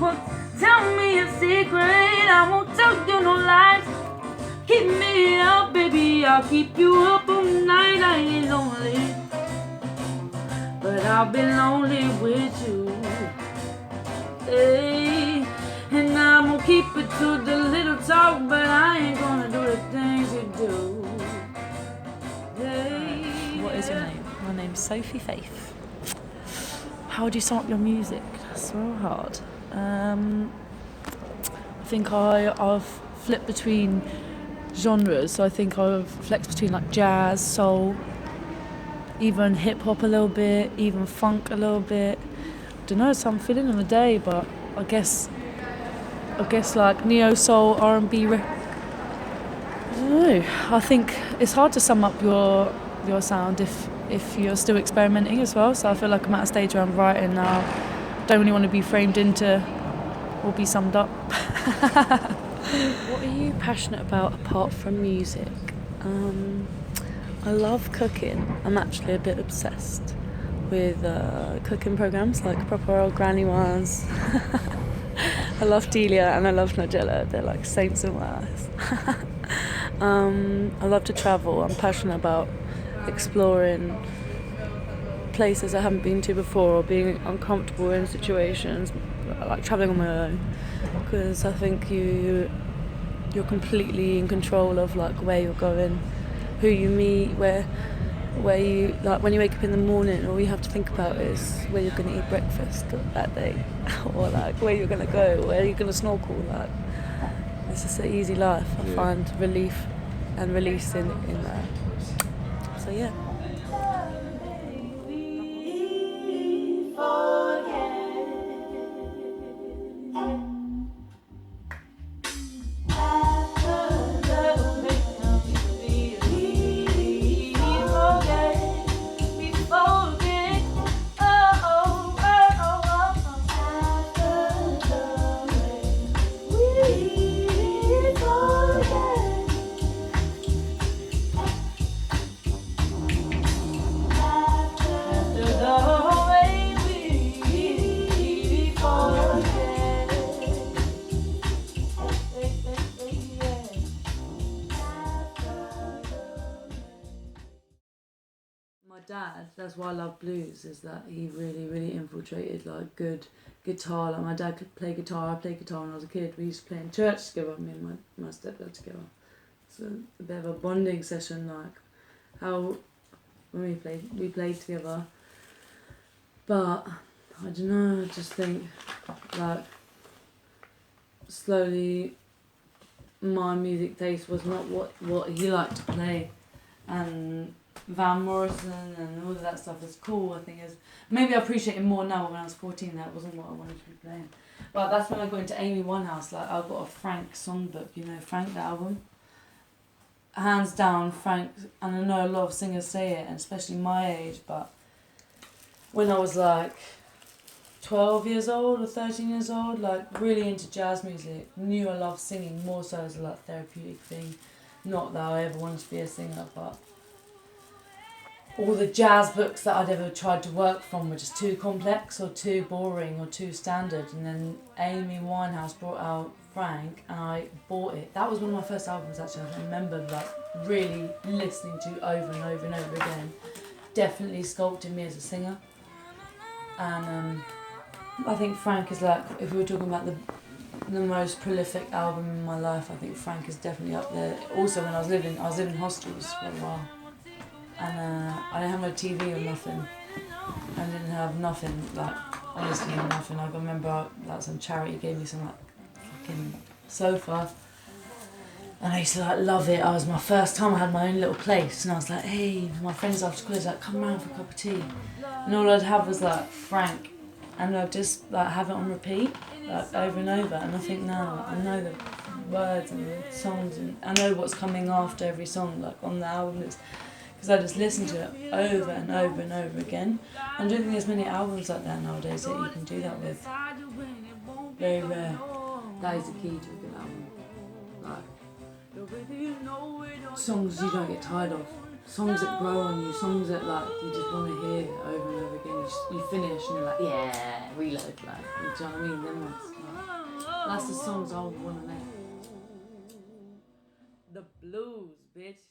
Well, tell me a secret, I won't tell you no lies. Keep me up, baby, I'll keep you up all night. I ain't lonely, but I'll be lonely with you. Hey, and I'm gonna keep it to the little talk, but I ain't gonna do the things you do. Hey, what is your name? My name's Sophie Faith. How do you sum up your music? That's so hard. I think I've flipped between genres, so I think I've flexed between like jazz, soul, even hip hop a little bit, even funk a little bit. Don't know, so I'm feeling on the day, but I guess like neo soul, R&B. I don't know. I think it's hard to sum up your sound if you're still experimenting as well. So I feel like I'm at a stage where I'm writing now. Don't really want to be framed into or be summed up. What are you passionate about apart from music? I love cooking. I'm actually a bit obsessed with cooking programs, like proper old granny ones. I love Delia and I love Nigella. They're like saints in my eyes. I love to travel. I'm passionate about exploring places I haven't been to before, or being uncomfortable in situations, like travelling on my own, because I think you're completely in control of like where you're going, who you meet, where you, like when you wake up in the morning, all you have to think about is where you're going to eat breakfast that day, or like where you're going to go, where you're going to snorkel. Like, it's just an easy life. I find relief and release in that. So yeah. My dad, that's why I love blues, is that he really infiltrated like good guitar. Like my dad could play guitar, I played guitar when I was a kid. We used to play in church together, me and my stepdad together. So a bit of a bonding session, like how when we played together. But I don't know, I just think like slowly my music taste was not what he liked to play, and Van Morrison and all of that stuff is cool. I think is maybe I appreciate it more now. When I was 14, that wasn't what I wanted to be playing. But that's when I got into Amy Winehouse. Like I got a Frank songbook, you know, Frank the album. Hands down, Frank, and I know a lot of singers say it, and especially my age. But when I was like 12 years old or 13 years old, like really into jazz music, knew I loved singing more so as a like therapeutic thing. Not that I ever wanted to be a singer, but all the jazz books that I'd ever tried to work from were just too complex or too boring or too standard. And then Amy Winehouse brought out Frank and I bought it. That was one of my first albums actually. I remember like really listening to over and over and over again. Definitely sculpted me as a singer. And I think Frank is like, if we were talking about the most prolific album in my life, I think Frank is definitely up there. Also when I was living hostels for a while. And I didn't have no TV or nothing. I didn't have nothing, like, honestly nothing. I remember like some charity gave me some like fucking sofa. And I used to like love it. It was my first time I had my own little place. And I was like, hey, my friends after college like, come round for a cup of tea. And all I'd have was like Frank. And I'd just like have it on repeat, like over and over. And I think now I know the words and the songs and I know what's coming after every song, like on the album list. Because I just listen to it over and over and over again. I don't think there's many albums like that nowadays that you can do that with. Very rare. That is the key to a good album. Like, songs you don't get tired of. songs that grow on you, songs that like you just want to hear over and over again. You finish and you're like, yeah, reload, like, you know what I mean? Then that's the songs I would want to make. The blues, bitch.